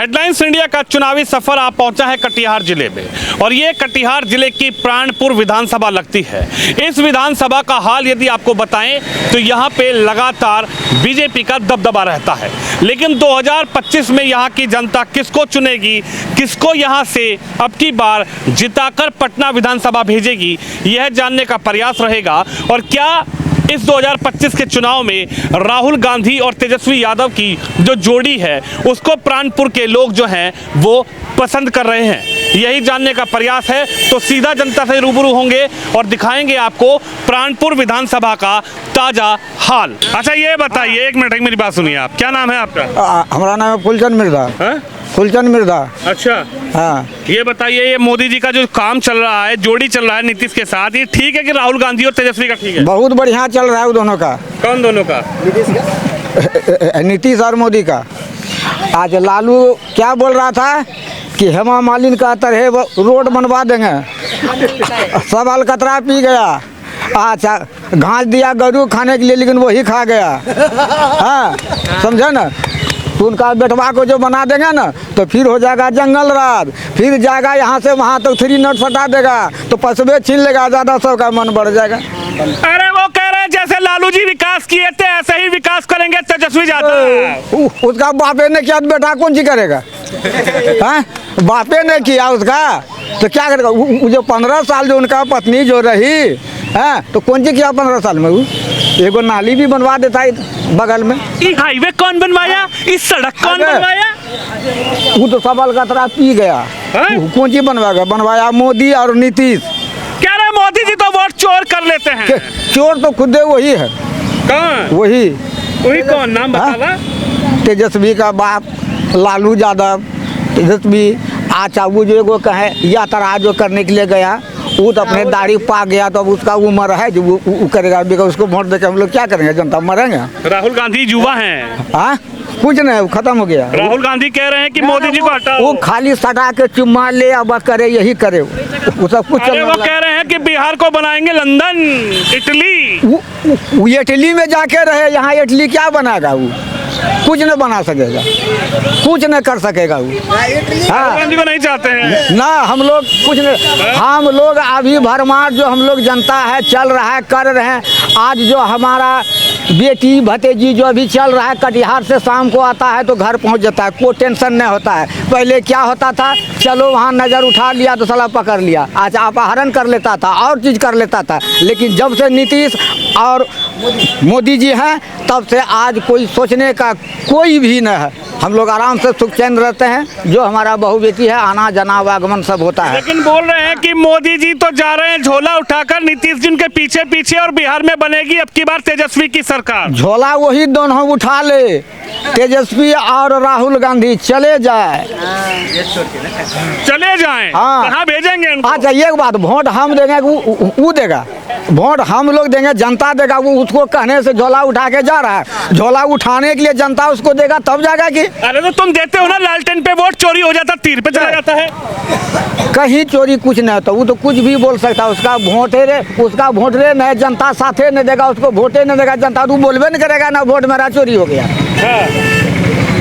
Headlines India का चुनावी सफर आप पहुंचा है कटिहार जिले में और ये कटिहार जिले की प्राणपुर विधानसभा लगती है। इस विधानसभा का हाल यदि आपको बताएं तो यहाँ पे लगातार बीजेपी का दबदबा रहता है, लेकिन 2025 में यहाँ की जनता किसको चुनेगी, किसको यहाँ से अब की बार जिताकर पटना विधानसभा भेजेगी, यह जानने का प्रयास रहेगा। और क्या इस 2025 के चुनाव में राहुल गांधी और तेजस्वी यादव की जो जोड़ी है उसको प्राणपुर के लोग जो हैं वो पसंद कर रहे हैं, यही जानने का प्रयास है। तो सीधा जनता से रूबरू होंगे और दिखाएंगे आपको प्राणपुर विधानसभा का ताजा हाल। अच्छा ये बताइए, एक मिनट मेरी बात सुनिए, आप क्या नाम है आपका? हमारा नाम है फुलचंद मिर्जा। फुलचंद मिर्जा। अच्छा हाँ, ये बताइए, ये मोदी जी का जो काम चल रहा है, जोड़ी चल रहा है नीतीश के साथ, ये ठीक है कि राहुल गांधी और तेजस्वी का ठीक है? बहुत बढ़िया चल रहा है वो दोनों का। कौन दोनों का? नीतीश और मोदी का। आज लालू क्या बोल रहा था कि हेमा मालिनी का तरह रोड बनवा देंगे, सब अलकतरा पी गया। अच्छा, घास दिया गरू खाने के लिए लेकिन वही खा गया। हाँ, समझे ना? तो उनका बेटवा को जो बना देंगे ना तो फिर हो जाएगा जंगल राज, फिर जाएगा यहाँ से वहाँ तक 3 नोट सटा देगा तो पसबे छीन लेगा, ज़्यादा सबका मन बढ़ जाएगा। अरे वो कह रहे हैं जैसे लालू जी विकास किए थे ऐसे ही विकास करेंगे तेजस्वी यादव। उसका बापे ने किया तो बेटा कौन सी करेगा? हाँ, बापे ने किया उसका तो क्या करेगा? वो जो 15 साल जो उनका पत्नी जो रही है तो कौन सी किया 15 साल में? वो एगो नाली भी बनवा देता है बगल में। ये हाईवे कौन बनवाया? इस सड़क कौन बनवाया? वो तो सब अलकतरा पी गया। कौन सी बनवाएगा? बनवाया मोदी और नीतीश। क्या रहे मोदी जी तो वोट चोर कर लेते हैं। चोर तो खुद वही है। कौन? वही कौन? नाम बतावा। तेजस्वी का बाप लालू यादव। तेजस्वी अच्छा वो जो एगो कहे यात्रा जो करने के लिए गया वो तो अपने दाढ़ी पा गया तो अब उसका उम्र है जो वो करेगा। उसको वोट देकर हम लोग क्या करेंगे? जनता मरेंगे। राहुल गांधी युवा हैं। हाँ, कुछ नहीं, खत्म हो गया। राहुल गांधी कह रहे हैं कि मोदी जी को हटाओ। वो खाली सटा के चुम्मा ले अब करे, यही करे वो सब कुछ। अरे वो कह रहे हैं कि बिहार को बनाएंगे लंदन, इटली। वो इटली में जाके रहे, यहाँ इटली क्या बनाएगा? वो कुछ नहीं बना सकेगा, कुछ नहीं कर सकेगा वो। राहुल गांधी को नहीं चाहते हैं ना हम लोग, कुछ नहीं। हम लोग अभी भरमार जो हम लोग जनता है चल रहा है, कर रहे हैं। आज जो हमारा बेटी भतीजी जो अभी चल रहा है, कटिहार से शाम को आता है तो घर पहुंच जाता है, कोई टेंशन नहीं होता है। पहले क्या होता था, चलो वहाँ नज़र उठा लिया तो साला पकड़ लिया, आज अपहरण कर लेता था, और चीज़ कर लेता था। लेकिन जब से नीतीश और मोदी जी हैं तब से आज कोई सोचने का कोई भी नहीं है। हम लोग आराम से सुख चैन रहते हैं। जो हमारा बहू बेटी है, आना जाना आगमन सब होता है। लेकिन बोल रहे हैं कि मोदी जी तो जा रहे हैं झोला उठाकर नीतीश जी के पीछे पीछे और बिहार में बनेगी अब की बार तेजस्वी की सरकार। झोला वही दोनों उठा ले, तेजस्वी और राहुल गांधी चले जाए, चले जाएं। हाँ, कहाँ भेजेंगे उनको? अच्छा एक बात, वोट हम देंगे, वो देगा वोट, हम लोग देंगे, जनता देगा। वो उसको कहने से झोला उठा के जा रहा है, झोला उठाने के लिए जनता उसको देगा तब जाएगा कि? अरे तो तुम देते हो ना, लालटेन पे वोट चोरी हो जाता, तीर पे चला जाता है। कहीं चोरी कुछ नहीं होता, वो तो कुछ भी बोल सकता है। उसका वोट रे नहीं, जनता साथे नहीं देगा, उसको वोटे नहीं देगा जनता, तो बोलबे नहीं करेगा ना वोट मेरा चोरी हो गया।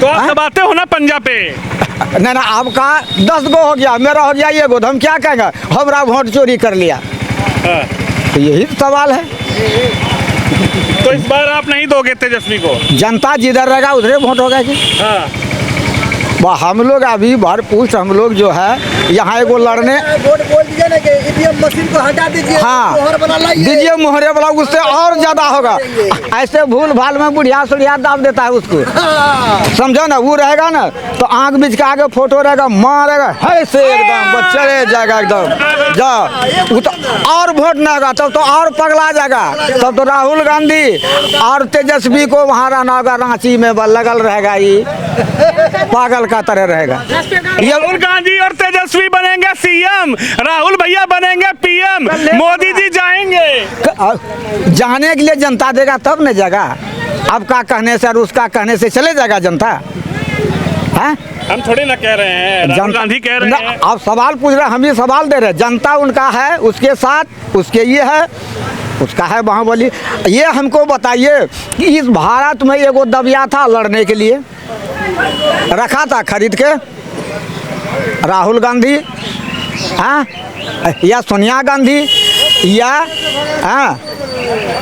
तो आप दबाते हो ना पंजा पे। नहीं ना, आपका 10 गो हो गया, मेरा हो गया ये गो, हम क्या कहेंगे हमारा वोट चोरी कर लिया? तो यही सवाल है। तो इस बार आप नहीं दोगे तेजस्वी को? जनता जिधर रहेगा उधरे वोट होगा कि? हम लोग अभी भरपूर हम लोग जो है यहाँ एगो लड़ने वोट बोल दीजिए ना कि ईवीएम मशीन को हटा दीजिए। हाँ, मोहर बना लाइए, दीजिए मोहरे वाला, उससे और ज्यादा होगा। ऐसे भूल भाल में बुढ़िया सुढ़िया दाब देता है उसको। समझो ना, वो रहेगा ना तो आंख बीच के आगे फोटो रहेगा, मारेगा ऐसे एकदम चले जाएगा एकदम जा, तो और वोट नहीं होगा तब तो और पगला जाएगा। तब तो राहुल गांधी और तेजस्वी को वहाँ रहना होगा, रांची में लगल रहेगा, ये पागल का तरह रहेगा। राहुल गांधी और तेजस्वी बनेंगे सीएम, राहुल भैया बनेंगे पीएम, मोदी जी जाएंगे। जाने के लिए जनता देगा तब न जाएगा। आपका कहने से और उसका कहने से चले जाएगा जनता? है? हम थोड़ी ना कह रहे हैं, राहुल गांधी कह रहे हैं। आप सवाल पूछ रहे हैं, हम ही सवाल दे रहे हैं। जनता उनका है, उसके साथ उसके ये है, उसका है बाहुबली। ये हमको बताइए कि इस भारत में एगो दबिया था लड़ने के लिए, रखा था खरीद के राहुल गांधी, हाँ, या सोनिया गांधी, या हाँ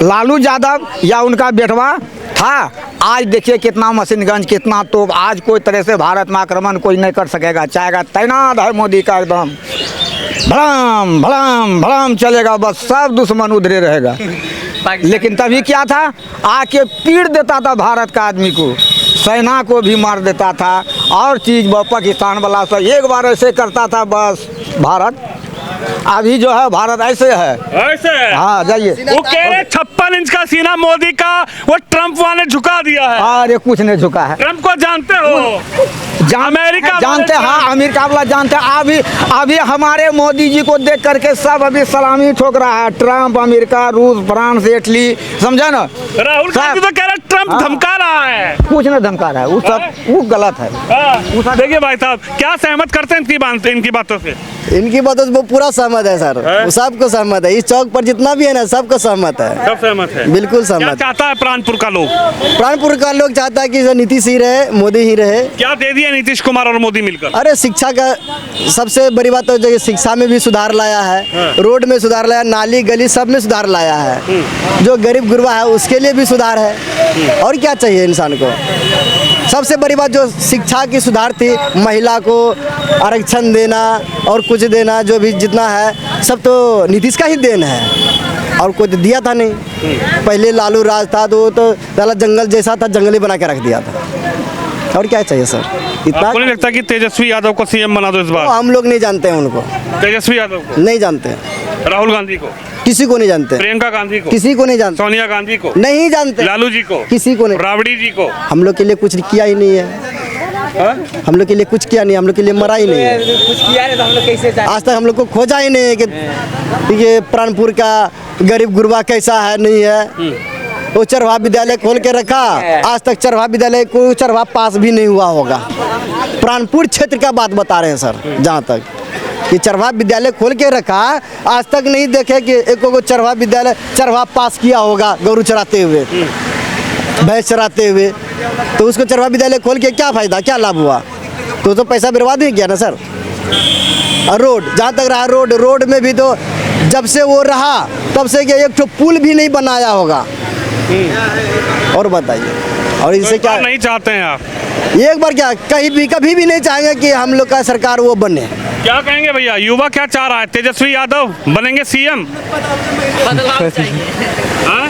लालू यादव, या उनका बेटवा था। आज देखिए कितना मशीनगंज, कितना तोप, आज कोई तरह से भारत में आक्रमण कोई नहीं कर सकेगा। चाहेगा तैनात है मोदी का एकदम, भड़ाम भड़ाम भड़ाम चलेगा, बस सब दुश्मन उधरे रहेगा। लेकिन तभी क्या था, आके पीड़ देता था भारत का आदमी को, सेना को भी मार देता था, और चीज़ पाकिस्तान वाला सब एक बार ऐसे करता था बस भारत। अभी जो है भारत ऐसे है। हाँ जाइए। वो कह रहे 56 इंच का सीना मोदी का, वो ट्रम्प वाले झुका दिया है। अरे कुछ नहीं झुका है। ट्रम्प को जानते हो? अमेरिका जानते, हाँ अमेरिका वाला जानते। अभी हमारे मोदी जी को देख करके सब अभी सलामी ठोक रहा है। ट्रम्प, अमेरिका, रूस, फ्रांस, इटली, समझा ना। राहुल गांधी तो कह रहा है ट्रम्प धमका रहा है। कुछ नहीं धमका रहा है, वो सब वो गलत है। देखिए भाई साहब, क्या सहमत करते हैं इनकी बातों से? इनकी बातों से वो पूरा सहमत है सर, वो सबको सहमत है। इस चौक पर जितना भी है ना, सबको सहमत है। सब सहमत है, बिल्कुल क्या सहमत। चाहता है प्राणपुर का लोग? प्राणपुर का लोग चाहता है कि जो नीतीश ही रहे, मोदी ही रहे। क्या दे दिया नीतीश कुमार और मोदी मिलकर? अरे शिक्षा का सबसे बड़ी बात तो जो शिक्षा में भी सुधार लाया है, रोड में सुधार लाया, नाली गली सब में सुधार लाया है। जो गरीब गुरबा है उसके लिए भी सुधार है। और क्या चाहिए इंसान को? सबसे बड़ी बात जो शिक्षा की सुधार थी, महिला को आरक्षण देना और कुछ देना, जो भी जितना है सब तो नीतीश का ही देन है, और कोई दिया था नहीं। पहले लालू राज था तो साला जंगल जैसा था, जंगली बना के रख दिया था। और क्या चाहिए सर? इतना आपको नहीं लगता कि तेजस्वी यादव को सीएम बना दो इस बार? हम लोग नहीं जानते हैं उनको, तेजस्वी यादव को नहीं जानते हैं। राहुल गांधी को किसी को नहीं जानते, प्रियंका गांधी को किसी को नहीं जानते, सोनिया गांधी को नहीं जानते, लालू जी को किसी को नहीं। राबड़ी जी को हम लोग के लिए कुछ किया ही नहीं है। हम लोग के लिए कुछ किया नहीं, हम लोग के लिए मरा ही नहीं है। कुछ किया नहीं तो हम लोग कैसे जाए? आज तक हम लोग को खोजा ही नहीं है कि ये प्राणपुर का गरीब गुरबा कैसा है, नहीं है। वो चरवाहा विद्यालय खोल के रखा, आज तक चरवाहा विद्यालय को चरवाहा पास भी नहीं हुआ होगा। प्राणपुर क्षेत्र का बात बता रहे हैं सर, जहाँ तक कि चरवाहा विद्यालय खोल के रखा, आज तक नहीं देखे कि एक को चरवाहा विद्यालय चरवाहा पास किया होगा। गौरू चराते हुए, भैंस चराते हुए, तो उसको चरवाहा विद्यालय खोल के क्या फायदा, क्या लाभ हुआ? तो पैसा बर्बाद ही किया ना सर। और रोड जहाँ तक रहा, रोड में भी तो जब से वो रहा तब से एक तो पुल भी नहीं बनाया होगा। और बताइए, और इससे क्या नहीं चाहते हैं आप? एक बार क्या कभी भी नहीं चाहेंगे कि हम लोग का सरकार वो बने। क्या कहेंगे भैया, युवा क्या चाह रहा है? तेजस्वी यादव बनेंगे सीएम? बदलाव चाहिए। हाँ?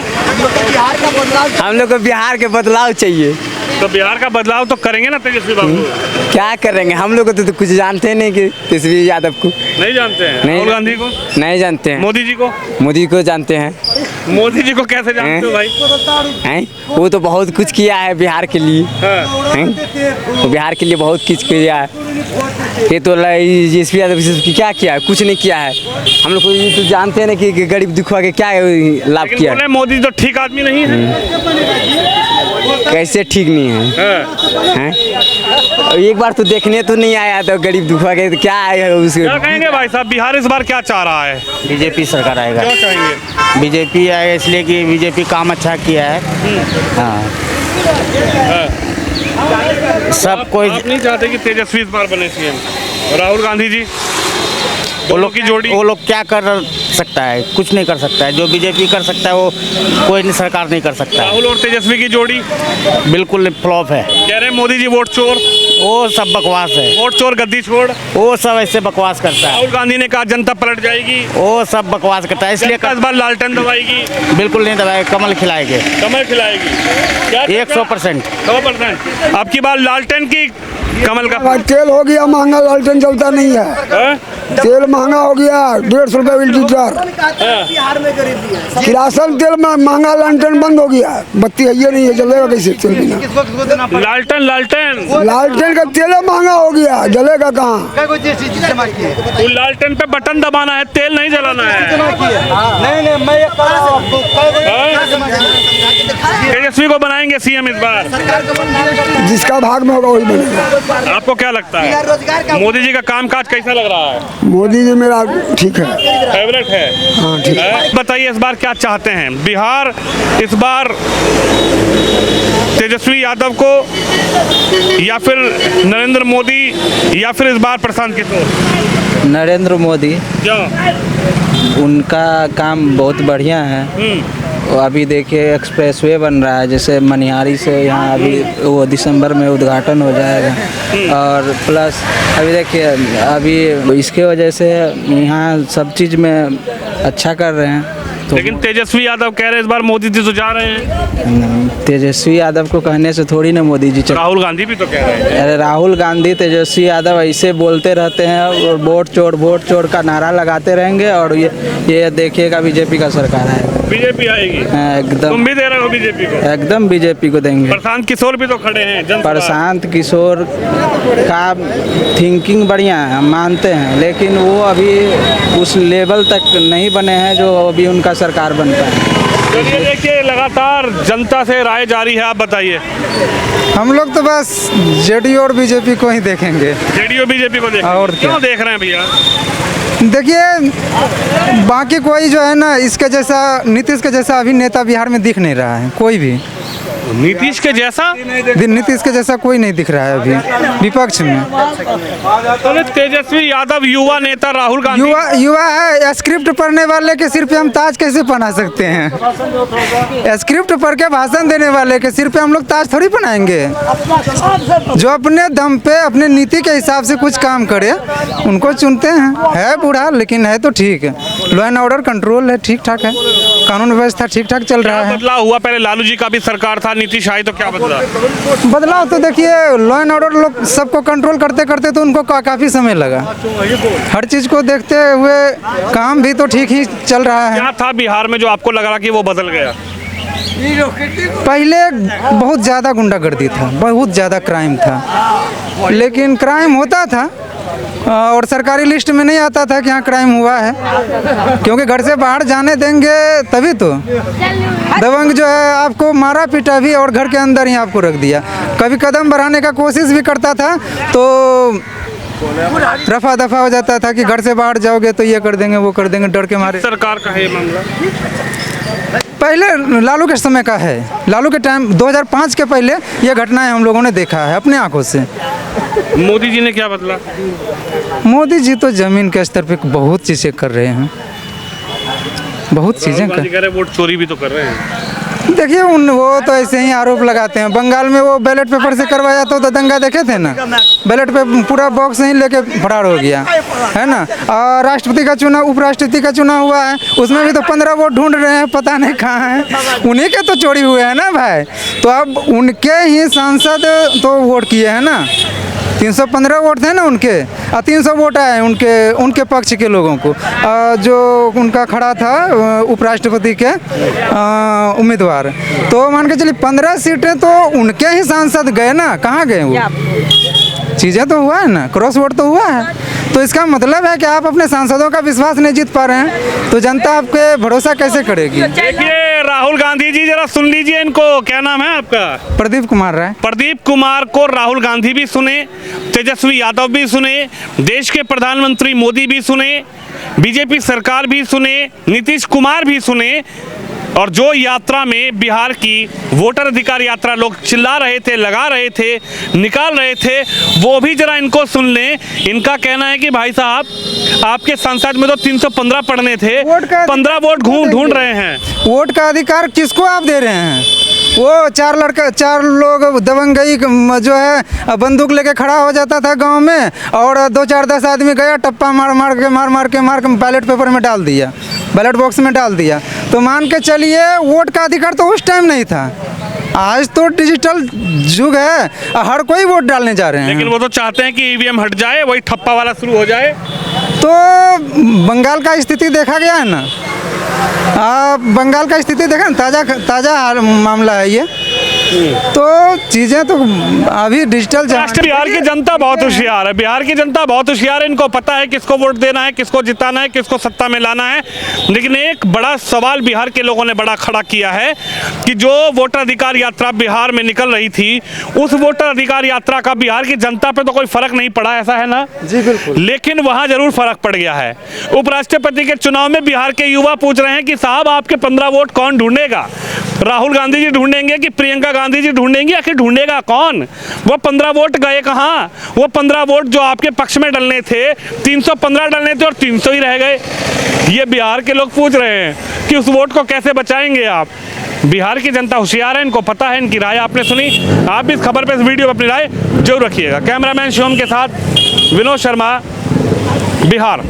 हम लोग को बिहार के बदलाव चाहिए। तो बिहार का बदलाव तो करेंगे ना तेजस्वी बाबू? क्या करेंगे? हम लोग तो कुछ जानते नहीं कि तेजस्वी यादव को नहीं जानते हैं। नहीं। राहुल गांधी को नहीं जानते हैं। मोदी जी को? मोदी को जानते हैं। मोदी जी को कैसे जानते हो भाई? हैं? वो तो बहुत कुछ किया है बिहार के लिए। हाँ। हैं? तो बिहार के लिए बहुत कुछ किया है। ये तो तेजस्वी यादव क्या किया है? कुछ नहीं किया है। हम लोग को ये तो जानते हैं ना कि गरीब दुखवा के क्या लाभ लेकिन किया बोले मोदी तो ठीक आदमी नहीं है। कैसे ठीक नहीं है? हाँ। हैं? एक बार तो देखने तो नहीं आया तो गरीब दुखवा के, तो क्या है उसके? क्या कहेंगे भाई साहब, बिहार इस बार क्या चाह रहा है? बीजेपी सरकार आएगा। क्या चाहेंगे? बीजेपी आएगा इसलिए कि बीजेपी काम अच्छा किया है। हाँ, सब कोई आप नहीं चाहते कि तेजस्वी इस बार बने सीएम? राहुल गांधी जी, वो लोग की जोड़ी? वो लोग क्या कर सकता है? कुछ नहीं कर सकता है। जो बीजेपी कर सकता है वो कोई नहीं, सरकार नहीं कर सकता है। राहुल और तेजस्वी की जोड़ी बिल्कुल फ्लॉप है। कह रहे मोदी जी वोट चोर, वो सब बकवास है। वोट चोर गद्दी छोड़। वो सब ऐसे बकवास करता है। राहुल गांधी ने कहा जनता पलट जाएगी, वो सब बकवास करता है, इसलिए जनता इस बार लालटेन दबाएगी। बिल्कुल नहीं दबाएगा, कमल खिलाएंगे कमल खिलाएगी। क्या 100%। 100%। अब की बार लालटेन की कमल का? तेल हो गया महंगा, लालटेन चलता नहीं है। हाँ? तेल महंगा हो गया, 150 रुपये लीटर। बिहार में गरीबी है। किरासन तेल महंगा, लालटेन बंद हो गया। बत्ती है ये नहीं है, चलेगा कैसे तेल बिना? लालटेन लालटेन का तेल महंगा हो गया, जलेगा कहाँ? वो लालटेन पे बटन दबाना है, तेल नहीं जलाना है। नहीं मैं तेजस्वी को बनाएंगे सीएम इस बार? जिसका भाग में होगा वही बनेगा। आपको क्या लगता है मोदी जी का कामकाज कैसा लग रहा है? मोदी जी मेरा ठीक है। फेवरेट है? हाँ ठीक है। बताइए इस बार क्या चाहते हैं? बिहार इस बार तेजस्वी यादव को या फिर नरेंद्र मोदी या फिर इस बार प्रशांत किशोर? नरेंद्र मोदी, क्यों? उनका काम बहुत बढ़िया है। और अभी देखिए एक्सप्रेसवे बन रहा है, जैसे मनिहारी से यहाँ अभी वो दिसंबर में उद्घाटन हो जाएगा। और प्लस अभी देखिए अभी इसके वजह से यहाँ सब चीज़ में अच्छा कर रहे हैं। तो लेकिन तेजस्वी यादव कह रहे हैं इस बार मोदी जी तो जा रहे हैं। तेजस्वी यादव को कहने से थोड़ी ना मोदी जी राहुल गांधी भी तो कह रहे हैं। अरे राहुल गांधी तेजस्वी यादव ऐसे बोलते रहते हैं और वोट चोर का नारा लगाते रहेंगे और ये देखिएगा बीजेपी का सरकार है। बीजेपी आएगी? एकदम। तुम भी दे रहे हो बीजेपी को? एकदम बीजेपी को देंगे। प्रशांत किशोर भी तो खड़े हैं जनसभा। प्रशांत किशोर का थिंकिंग बढ़िया है, हम मानते हैं, लेकिन वो अभी उस लेवल तक नहीं बने हैं जो अभी उनका सरकार बन पाए। चलिए देखिए लगातार जनता से राय जारी है, आप बताइए। हम लोग तो बस जेडीयू और बीजेपी को ही देखेंगे। जेडीयू बीजेपी को और क्या? क्यों देख रहे हैं भैया? देखिए बाकी कोई जो है ना इसके जैसा नीतीश के जैसा अभी नेता बिहार में दिख नहीं रहा है कोई भी। नीतीश के जैसा? नीतीश के जैसा कोई नहीं दिख रहा है अभी विपक्ष में। तो तेजस्वी यादव युवा नेता राहुल गांधी युवा है, स्क्रिप्ट पढ़ने वाले के सिर पे हम ताज कैसे पहना सकते हैं? स्क्रिप्ट पढ़ के भाषण देने वाले के सिर पे हम लोग ताज थोड़ी पहनाएंगे। जो अपने दम पे अपने नीति के हिसाब से कुछ काम करे उनको चुनते हैं। है बूढ़ा लेकिन है तो ठीक है, लॉ एंड ऑर्डर कंट्रोल है, ठीक ठाक है, कानून व्यवस्था ठीक ठाक चल रहा है। बदलाव हुआ? पहले लालू जी का भी सरकार था, नीतीश आई तो क्या बदला? बदलाव तो देखिए लॉ एंड ऑर्डर लोग सबको कंट्रोल करते करते तो उनको काफ़ी समय लगा। हर चीज़ को देखते हुए काम भी तो ठीक ही चल रहा है। क्या था बिहार में जो आपको लग रहा कि वो बदल गया? पहले बहुत ज़्यादा गुंडागर्दी था, बहुत ज़्यादा क्राइम था, लेकिन क्राइम होता था और सरकारी लिस्ट में नहीं आता था कि यहाँ क्राइम हुआ है, क्योंकि घर से बाहर जाने देंगे तभी तो। दबंग जो है आपको मारा पीटा भी और घर के अंदर ही आपको रख दिया। कभी कदम बढ़ाने का कोशिश भी करता था तो रफा दफा हो जाता था कि घर से बाहर जाओगे तो ये कर देंगे वो कर देंगे, डर के मारे। सरकार का है ये मामला? पहले लालू के समय का है, लालू के टाइम 2005 के पहले ये घटनाएं हम लोगों ने देखा है अपने आंखों से। मोदी जी ने क्या बदला? मोदी जी तो जमीन के स्तर पे बहुत चीज़ें कर रहे हैं, बहुत चीज़ें कर। वोट चोरी भी तो कर रहे हैं। देखिए वो तो ऐसे ही आरोप लगाते हैं। बंगाल में वो बैलेट पेपर से करवाया तो दंगा देखे थे ना, बैलेट पे पूरा बॉक्स ही लेके फरार हो गया है ना। और राष्ट्रपति का चुनाव, उपराष्ट्रपति का चुनाव हुआ है, उसमें भी तो 15 वोट ढूंढ रहे हैं, पता नहीं कहाँ हैं। उन्हीं के तो चोरी हुए हैं ना भाई, तो अब उनके ही सांसद तो वोट किए हैं ना। 315 वोट थे ना उनके, 300 वोट आए उनके पक्ष के लोगों को। जो उनका खड़ा था उपराष्ट्रपति के उम्मीदवार, तो मान के चलिए 15 सीटें तो उनके ही सांसद गए ना। कहाँ गए वो? चीज़ें तो हुआ है ना, क्रॉस वोट तो हुआ है। तो इसका मतलब है कि आप अपने सांसदों का विश्वास नहीं जीत पा रहे हैं तो जनता आपके भरोसा कैसे करेगी? देखिए राहुल गांधी जी जरा सुन लीजिए इनको। क्या नाम है आपका? प्रदीप कुमार राय। प्रदीप कुमार को राहुल गांधी भी सुने, तेजस्वी यादव भी सुने, देश के प्रधानमंत्री मोदी भी सुने, बीजेपी सरकार भी सुने, नीतीश कुमार भी सुने, और जो यात्रा में बिहार की वोटर अधिकार यात्रा लोग चिल्ला रहे थे, लगा रहे थे, निकाल रहे थे, वो भी जरा इनको सुन लें। इनका कहना है कि भाई साहब आपके संसद में तो 315 पढ़ने थे, 15 वोट ढूंढ रहे हैं। वोट का अधिकार किसको आप दे रहे हैं? वो चार लोग दबंगई जो है बंदूक लेके खड़ा हो जाता था गांव में, और 2-4-10 आदमी गया टप्पा मार के बैलेट पेपर में डाल दिया, बैलेट बॉक्स में डाल दिया। तो मान के चलिए वोट का अधिकार तो उस टाइम नहीं था। आज तो डिजिटल युग है, हर कोई वोट डालने जा रहे हैं। लेकिन वो तो चाहते हैं कि ईवीएम हट जाए, वही ठप्पा वाला शुरू हो जाए। तो बंगाल का स्थिति देखा गया है ना, बंगाल का स्थिति देखा ना, ताज़ा मामला है ये। तो चीज़ें तो अभी डिजिटल राष्ट्र बिहार की जनता बहुत होशियार है, बिहार की जनता बहुत होशियार है। इनको पता है किसको वोट देना है, किसको जिताना है, किसको सत्ता में लाना है। लेकिन एक बड़ा सवाल बिहार के लोगों ने बड़ा खड़ा किया है कि जो वोटर अधिकार यात्रा बिहार में निकल रही थी, उस वोटर अधिकार यात्रा का बिहार की जनता पे तो कोई फर्क नहीं पड़ा, ऐसा है ना? जी बिल्कुल। लेकिन वहां जरूर फर्क पड़ गया है। उपराष्ट्रपति के चुनाव में बिहार के युवा पूछ रहे हैं कि साहब आपके 15 वोट कौन ढूंढेगा? राहुल गांधी जी ढूंढेंगे कि प्रियंका गांधी जी ढूंढेंगे? आखिर ढूंढेगा कौन? वो 15 वोट गए कहाँ? वो 15 वोट जो आपके पक्ष में डलने थे, 315 डलने थे और 300 ही रह गए। ये बिहार के लोग पूछ रहे हैं कि उस वोट को कैसे बचाएंगे आप? बिहार की जनता होशियार है, इनको पता है। इनकी राय आपने सुनी। आप भी इस खबर पे, इस वीडियो पे अपनी राय जरूर रखिएगा। कैमरामैन शिवम के साथ विनोद शर्मा, बिहार।